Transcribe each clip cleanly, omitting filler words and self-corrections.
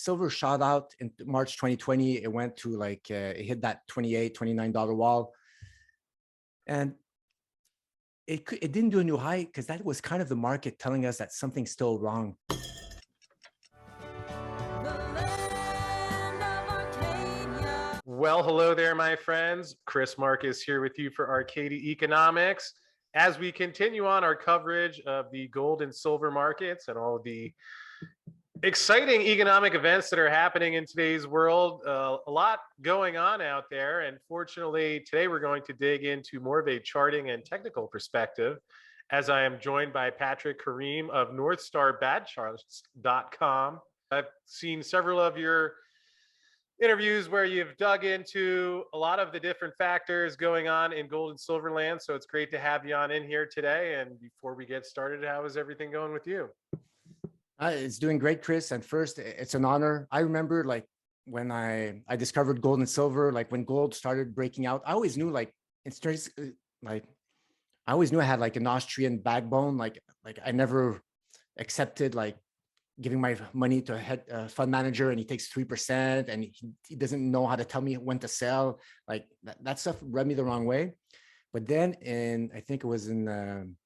silver shot out in March 2020. It went to like, it hit that $28, $29 wall. And it didn't do a new high because that was kind of the market telling us that something's still wrong. Well, hello there, my friends. Chris Marcus here with you for Arcadia Economics. As we continue on our coverage of the gold and silver markets and all of the exciting economic events that are happening in today's world, a lot going on out there. And fortunately, today we're going to dig into more of a charting and technical perspective as I am joined by Patrick Kareem of NorthstarBadCharts.com. I've seen several of your interviews where you've dug into a lot of the different factors going on in gold and silver land. So it's great to have you on in here today. And before we get started, how is everything going with you? It's doing great, Chris. And first, it's an honor. I remember like when I discovered gold and silver, like when gold started breaking out, I always knew like I always knew I had like an Austrian backbone. Like I never accepted like giving my money to a fund manager and he takes 3% and he doesn't know how to tell me when to sell. Like that stuff rubbed me the wrong way. But then I think it was in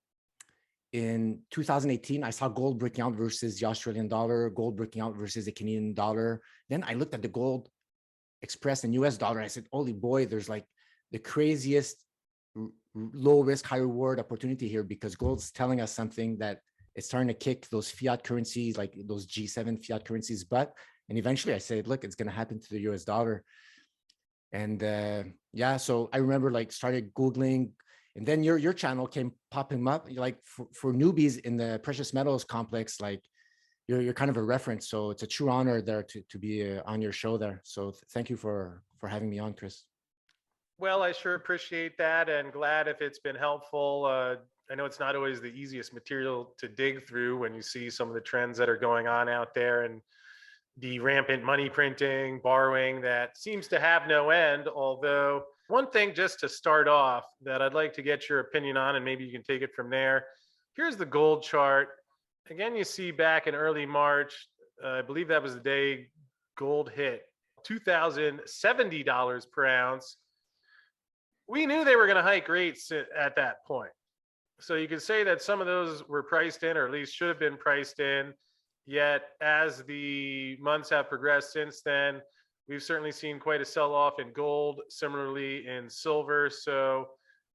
2018, I saw gold breaking out versus the Australian dollar, gold breaking out versus the Canadian dollar. Then I looked at the gold expressed in US dollar. I said, holy boy, there's like the craziest low risk, high reward opportunity here because gold's telling us something that it's starting to kick those fiat currencies, like those G7 fiat currencies butt. And eventually I said, look, it's going to happen to the US dollar. And yeah, so I remember like started Googling, and then your channel came popping up. You're like for newbies in the precious metals complex, like you're kind of a reference. So it's a true honor there to be on your show there. So thank you for having me on, Chris. Well, I sure appreciate that and glad if it's been helpful. I know it's not always the easiest material to dig through when you see some of the trends that are going on out there and the rampant money printing, borrowing that seems to have no end. Although one thing just to start off that I'd like to get your opinion on, and maybe you can take it from there. Here's the gold chart. Again, you see back in early March, I believe that was the day gold hit $2,070 per ounce. We knew they were going to hike rates at that point. So you could say that some of those were priced in, or at least should have been priced in. Yet as the months have progressed since then, we've certainly seen quite a sell-off in gold, similarly in silver. So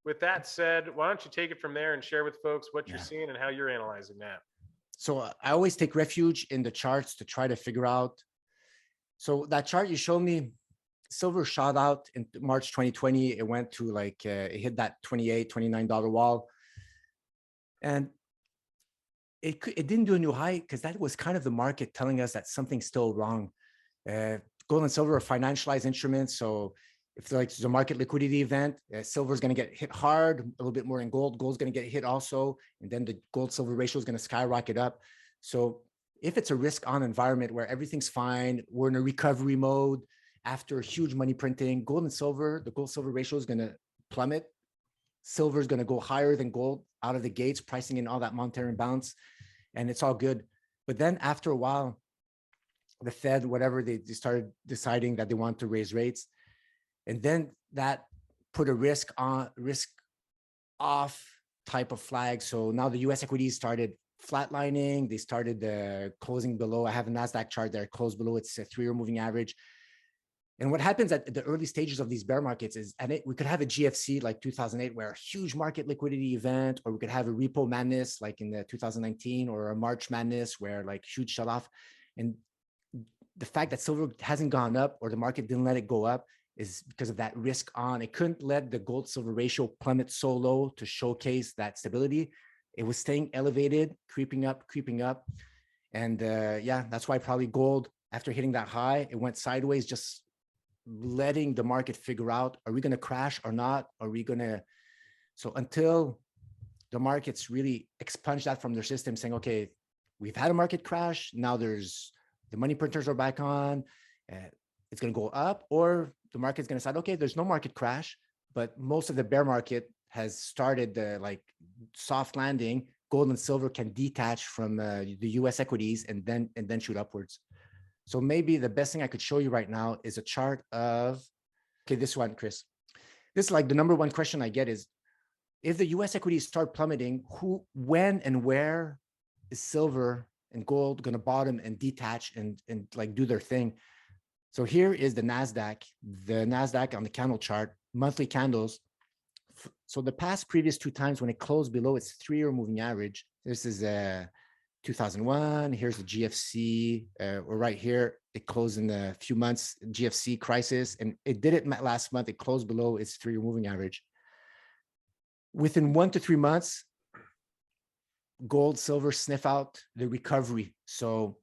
with that said, why don't you take it from there and share with folks what you're seeing and how you're analyzing that? So I always take refuge in the charts to try to figure out. So that chart you showed me, silver shot out in March 2020. It went to like, it hit that $28, $29 wall. And it didn't do a new high because that was kind of the market telling us that something's still wrong. Gold and silver are financialized instruments. So if like there's a market liquidity event, silver is going to get hit hard, a little bit more in gold. Gold's going to get hit also. And then the gold silver ratio is going to skyrocket up. So if it's a risk on environment where everything's fine, we're in a recovery mode after huge money printing, gold and silver, the gold silver ratio is going to plummet. Silver is going to go higher than gold out of the gates, pricing in all that monetary imbalance, and it's all good. But then after a while, the Fed, whatever, they started deciding that they want to raise rates. And then that put a risk off type of flag. So now the US equities started flatlining. They started closing below. I have a NASDAQ chart there, closed below its 3-year moving average. And what happens at the early stages of these bear markets is, we could have a GFC like 2008, where a huge market liquidity event, or we could have a repo madness like in the 2019, or a March madness where like huge sell off. And the fact that silver hasn't gone up, or the market didn't let it go up, is because of that risk on. It couldn't let the gold silver ratio plummet so low to showcase that stability. It was staying elevated, creeping up. And yeah, that's why probably gold, after hitting that high, it went sideways, just letting the market figure out, are we going to crash or not? Are we going to, so until the markets really expunge that from their system, saying, okay, we've had a market crash, now there's the money printers are back on, it's going to go up, or the market's going to decide, okay, there's no market crash, but most of the bear market has started the like soft landing. Gold and silver can detach from the US equities and then shoot upwards. So maybe the best thing I could show you right now is a chart of, okay, this one, Chris. This is like the number one question I get is, if the US equities start plummeting, who, when and where is silver and gold going to bottom and detach and like do their thing? So here is the NASDAQ on the candle chart, monthly candles. So the past previous two times when it closed below its 3-year moving average, this is 2001. Here's the GFC, or right here, it closed in a few months, GFC crisis, and it did it last month. It closed below its 3-year moving average. Within 1 to 3 months, gold, silver sniff out the recovery. So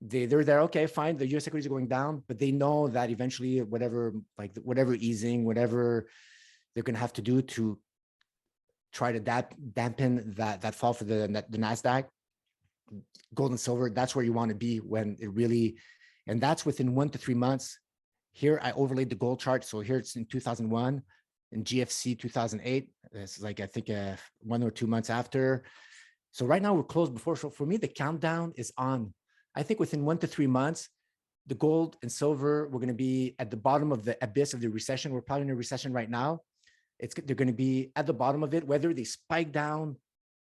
they're there. Okay, fine. The US equities are going down, but they know that eventually whatever easing, whatever they're going to have to do to try to dampen that fall for the NASDAQ, gold and silver, that's where you want to be when it really, and that's within 1 to 3 months. Here I overlaid the gold chart. So here it's in 2001, in GFC 2008. This is like, I think 1 or 2 months after. So right now we're closed before. So for me, the countdown is on. I think within 1 to 3 months, the gold and silver, we're going to be at the bottom of the abyss of the recession. We're probably in a recession right now. They're going to be at the bottom of it, whether they spike down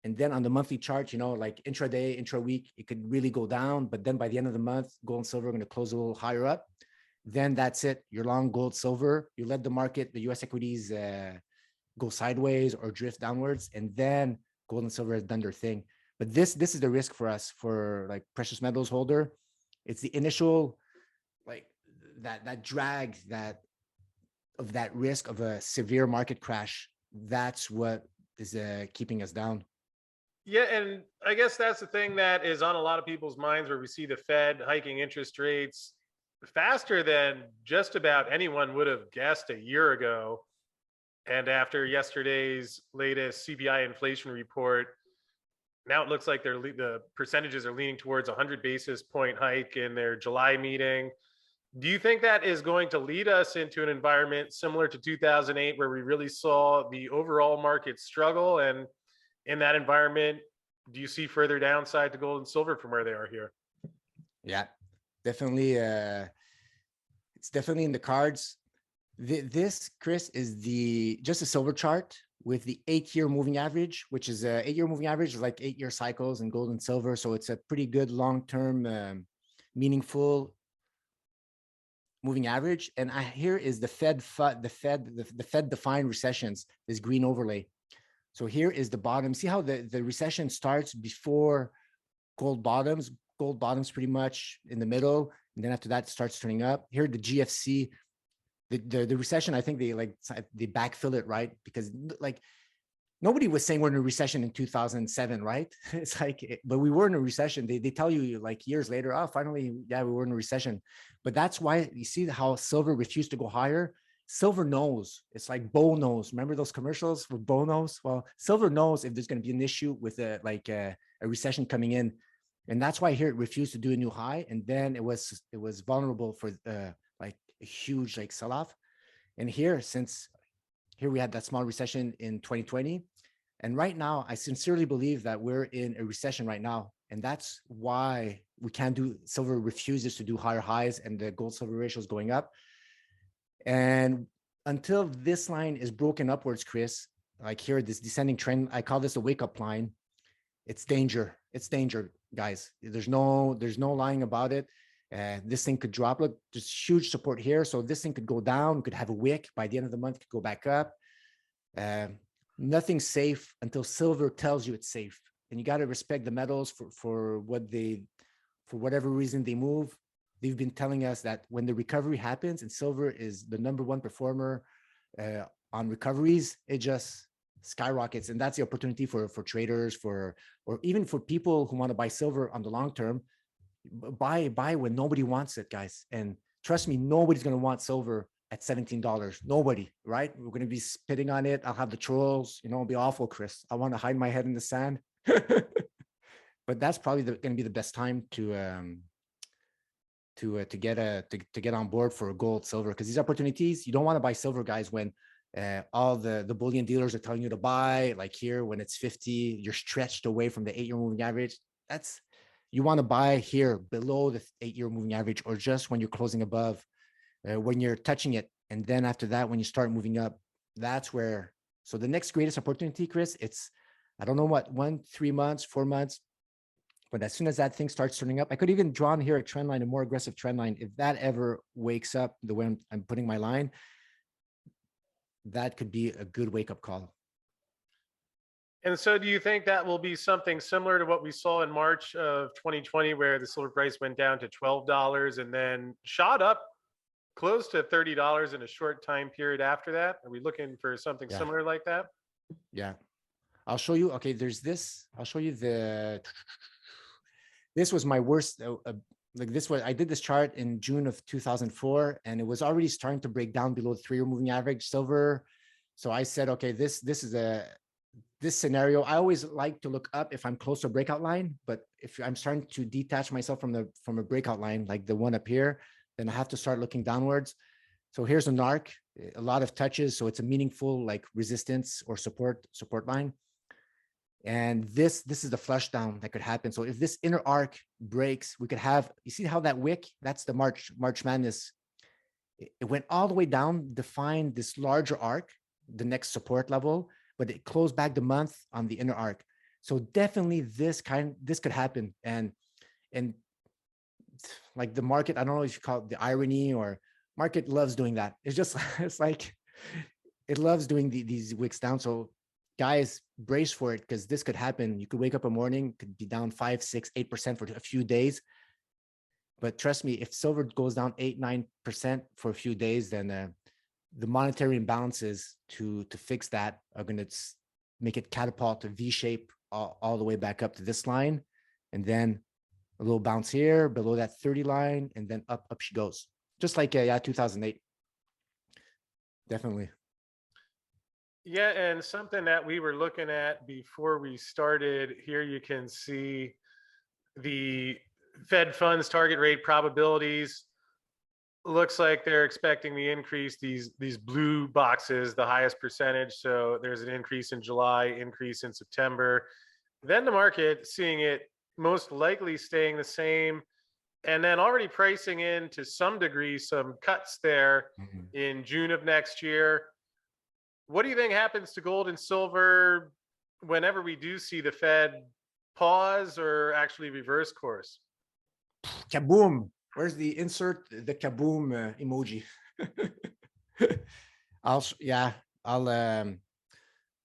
and then on the monthly chart, you know, like intraday, intra-week, it could really go down. But then by the end of the month, gold and silver are going to close a little higher up. Then that's it. You're long gold, silver. You let the market, the US equities go sideways or drift downwards. And then gold and silver has done their thing. But this is the risk for us, for like precious metals holder. It's the initial, like that drag of that risk of a severe market crash. That's what is keeping us down. Yeah, and I guess that's the thing that is on a lot of people's minds, where we see the Fed hiking interest rates faster than just about anyone would have guessed a year ago. And after yesterday's latest CPI inflation report, now it looks like the percentages are leaning towards a 100 basis point hike in their July meeting. Do you think that is going to lead us into an environment similar to 2008, where we really saw the overall market struggle? And in that environment, do you see further downside to gold and silver from where they are here? Yeah, definitely. It's definitely in the cards. This, Chris, is just a silver chart with the 8-year moving average, which is 8-year moving average is like 8-year cycles in gold and silver. So it's a pretty good long-term, meaningful moving average. And here is the Fed defined recessions, this green overlay. So here is the bottom. See how the recession starts before gold bottoms. Gold bottoms pretty much in the middle, and then after that it starts turning up. Here the GFC, the recession, I think they backfill it, right? Because like nobody was saying we're in a recession in 2007, right? It's like, but we were in a recession. They tell you like years later, oh, finally, yeah, we were in a recession. But that's why you see how silver refused to go higher. Silver knows. It's like Bo knows. Remember those commercials for Bo knows? Well, silver knows if there's going to be an issue with a recession coming in. And that's why here it refused to do a new high. And then it was vulnerable for like a huge like sell-off. And here, since here we had that small recession in 2020. And right now, I sincerely believe that we're in a recession right now. And that's why we can't do, silver refuses to do higher highs, and the gold silver ratio is going up. And until this line is broken upwards, Chris, like here, this descending trend, I call this a wake-up line. It's danger. It's danger, guys. There's no lying about it. This thing could drop. Look, there's huge support here. So this thing could go down, could have a wick. By the end of the month, could go back up. Nothing's safe until silver tells you it's safe. And you got to respect the metals for whatever reason they move. They've been telling us that when the recovery happens, and silver is the #1 performer on recoveries, it just skyrockets. And that's the opportunity for traders, or even for people who want to buy silver on the long term. Buy when nobody wants it, guys. And trust me, nobody's going to want silver at $17. Nobody, right? We're going to be spitting on it. I'll have the trolls, it'll be awful, Chris. I want to hide my head in the sand. But that's probably going to be the best time to get on board for gold, silver, because these opportunities, you don't want to buy silver, guys, when all the bullion dealers are telling you to buy. Like here, when it's 50, you're stretched away from the 8-year moving average. you want to buy here below the 8-year moving average, or just when you're closing above, when you're touching it. And then after that, when you start moving up, that's where, so the next greatest opportunity, Chris, it's, I don't know what, 1, 3 months, 4 months, but as soon as that thing starts turning up, I could even draw on here a trend line, a more aggressive trend line. If that ever wakes up the way I'm putting my line, that could be a good wake up call. And so do you think that will be something similar to what we saw in March of 2020, where the silver price went down to $12 and then shot up close to $30 in a short time period after that? Are we looking for something Yeah. similar like that? Yeah. I'll show you. Okay, there's this. I'll show you this was my worst. Like this was, I did this chart in June of 2004, and it was already starting to break down below the 3-year moving average silver. So I said, okay, this is this scenario. I always like to look up if I'm close to a breakout line, but if I'm starting to detach myself from a breakout line, like the one up here, then I have to start looking downwards. So here's an arc, a lot of touches. So it's a meaningful like resistance or support line. And this is the flush down that could happen. So if this inner arc breaks, we could have, you see how that wick, that's the March Madness. It went all the way down, defined this larger arc, the next support level, but it closed back the month on the inner arc. So definitely this could happen. And like the market, I don't know if you call it the irony, or market loves doing that. It's just, it's like, it loves doing these wicks down. So guys, brace for it, because this could happen. You could wake up a morning, could be down 5, 6, 8% for a few days. But trust me, if silver goes down 8, 9% for a few days, then the monetary imbalances to fix that are going to make it catapult to V shape all the way back up to this line. And then a little bounce here below that 30 line, and then up she goes. Just like 2008. Definitely. Yeah, and something that we were looking at before we started here, you can see the Fed funds target rate probabilities. Looks like they're expecting the increase, these blue boxes, the highest percentage. So there's an increase in July, increase in September. Then the market seeing it most likely staying the same, and then already pricing in to some degree some cuts there in June of next year. What do you think happens to gold and silver whenever we do see the Fed pause or actually reverse course? Kaboom. Where's the insert the kaboom emoji? I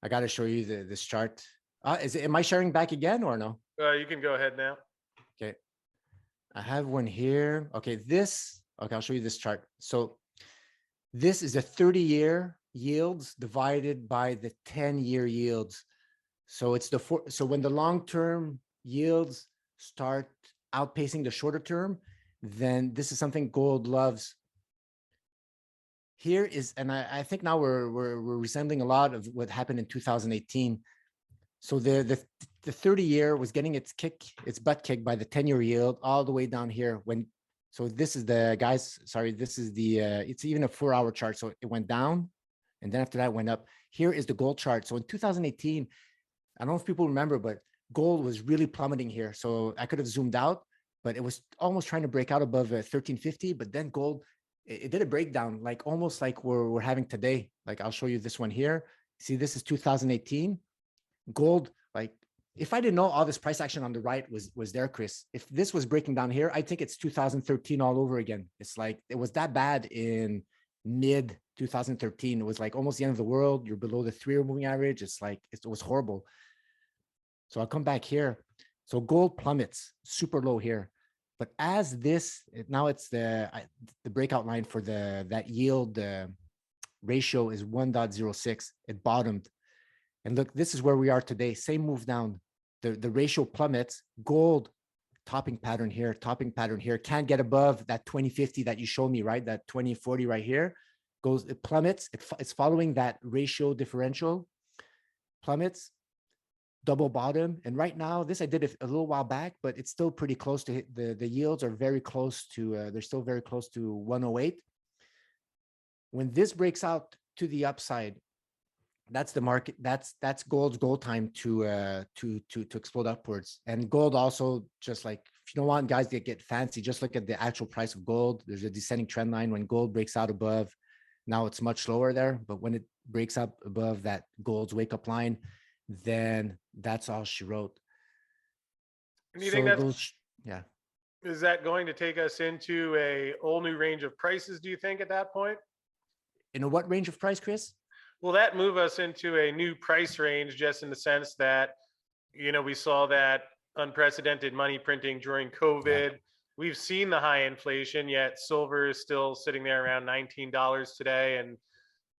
got to show you this chart. Am I sharing back again or no? You can go ahead now. Okay. I have one here. Okay, I'll show you this chart. So this is a 30-year yields divided by the 10-year yields. So it's so when the long-term yields start outpacing the shorter term, then this is something gold loves. Here is, and I think now we're resembling a lot of what happened in 2018. So the 30-year was getting its butt kicked by the 10-year yield all the way down here. So this is the guys, sorry, this is the, it's even a 4-hour chart. So it went down, and then after that it went up. Here is the gold chart. So in 2018, I don't know if people remember, but gold was really plummeting here. So I could have zoomed out, but it was almost trying to break out above 1350. But then gold, it did a breakdown, like almost like we're having today. Like I'll show you this one here. See, this is 2018. Gold, like if I didn't know all this price action on the right was there, Chris, if this was breaking down here, I think it's 2013 all over again. It's like, it was that bad in mid 2013. It was like almost the end of the world. You're below the 3-year moving average. It's like, it was horrible. So I'll come back here. So gold plummets super low here. But as this, now it's the breakout line for that yield ratio is 1.06. It bottomed. And look, this is where we are today. Same move down. The ratio plummets. Gold topping pattern here, can't get above that 2050 that you showed me, right? That 2040 right here it plummets. It's following that ratio differential, plummets, double bottom. And right now, this I did a little while back, but it's still pretty close to hit. The yields are very close to, they're still very close to 108. When this breaks out to the upside, that's the market. That's gold's gold time to explode upwards. And gold also, just like if you don't want guys to get fancy, just look at the actual price of gold. There's a descending trend line. When gold breaks out above, now it's much lower there, but when it breaks up above that gold's wake up line, then that's all she wrote. And do you think that's, Yeah. is that going to take us into a whole new range of prices, do you think, at that point? In what range of price, Chris? Will that move us into a new price range, just in the sense that, we saw that unprecedented money printing during Yeah. COVID. We've seen the high inflation, yet silver is still sitting there around $19 today. And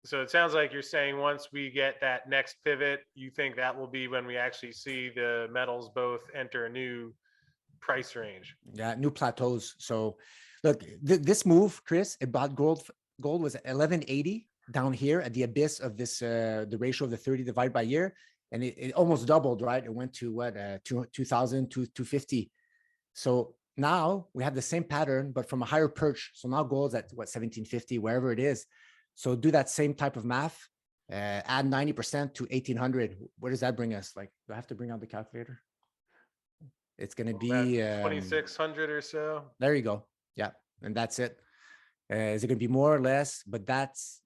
so it sounds like you're saying once we get that next pivot, you think that will be when we actually see the metals both enter a new price range. Yeah, new plateaus. So look, this move, Chris, it bought gold. Gold was at 1180 down here at the abyss of this, the ratio of the 30 divided by year. And it almost doubled, right? It went to what, 2000 to 250. So now we have the same pattern, but from a higher perch. So now gold's at what, 1750, wherever it is. So do that same type of math, add 90% to 1800. Where does that bring us? Like, do I have to bring out the calculator? It's going to be 2600 or so. There you go. Yeah. And that's it. Is it going to be more or less? But that's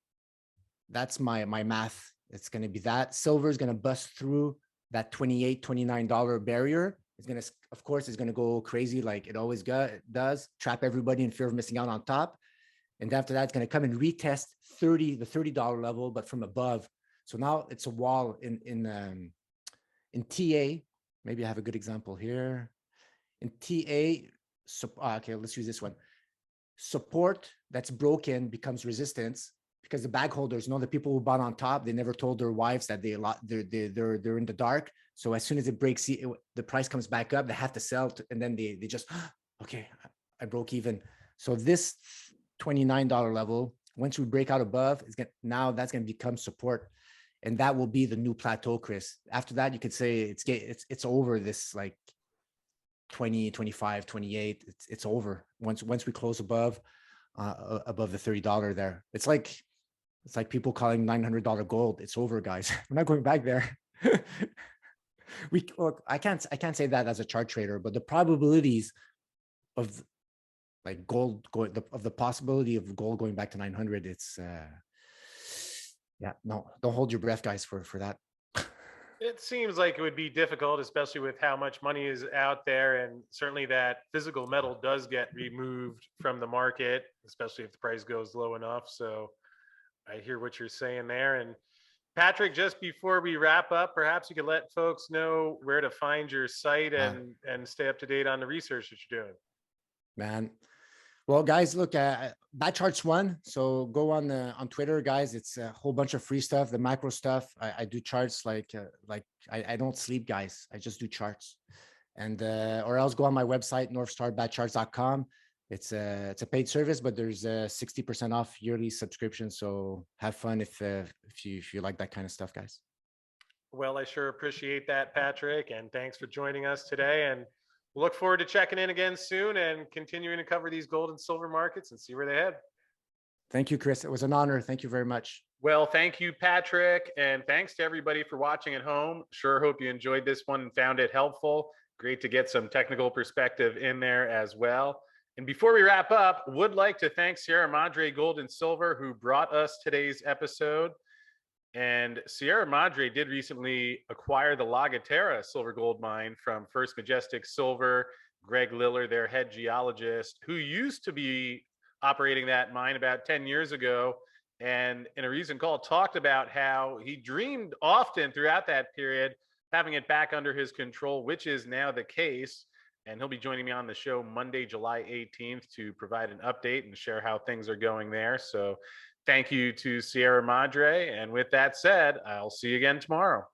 my math. It's going to be that. Silver is going to bust through that $28, $29 barrier. It's going to, of course, it's going to go crazy like it always does, trap everybody in fear of missing out on top. And after that, it's going to come and retest the $30 level, but from above. So now it's a wall in TA. Maybe I have a good example here. In TA, okay, let's use this one. Support that's broken becomes resistance, because the bag holders, the people who bought on top, they never told their wives that they're in the dark. So as soon as it breaks, the price comes back up, they have to sell, and then they just, okay, I broke even. So this $29 level, once we break out above, now that's going to become support, and that will be the new plateau, Chris. After that, you could say it's over this, like 20, 25, 28. It's over once we close above the $30 there. It's like people calling $900 gold. It's over, guys. We're not going back there. Look, I can't say that as a chart trader, but the probabilities of like gold of the possibility of gold going back to 900, it's yeah, no, don't hold your breath, guys, for that. It seems like it would be difficult, especially with how much money is out there. And certainly that physical metal does get removed from the market, especially if the price goes low enough. So I hear what you're saying there. And Patrick, just before we wrap up, perhaps you could let folks know where to find your site and stay up to date on the research that you're doing. Man. Well, guys, look, Bad Charts One. So go on Twitter, guys. It's a whole bunch of free stuff, the macro stuff. I do charts like I don't sleep, guys. I just do charts, and or else go on my website, northstarbadcharts.com. It's a paid service, but there's a 60% off yearly subscription. So have fun if you like that kind of stuff, guys. Well, I sure appreciate that, Patrick, and thanks for joining us today. And look forward to checking in again soon and continuing to cover these gold and silver markets and see where they head. Thank you, Chris. It was an honor. Thank you very much. Well, thank you, Patrick. And thanks to everybody for watching at home. Sure hope you enjoyed this one and found it helpful. Great to get some technical perspective in there as well. And before we wrap up, would like to thank Sierra Madre Gold and Silver, who brought us today's episode. And Sierra Madre did recently acquire the La Guaterra silver gold mine from First Majestic Silver. Greg Liller, their head geologist, who used to be operating that mine about 10 years ago, and in a recent call talked about how he dreamed often throughout that period having it back under his control, which is now the case. And he'll be joining me on the show Monday, July 18th to provide an update and share how things are going there. So thank you to Sierra Madre. And with that said, I'll see you again tomorrow.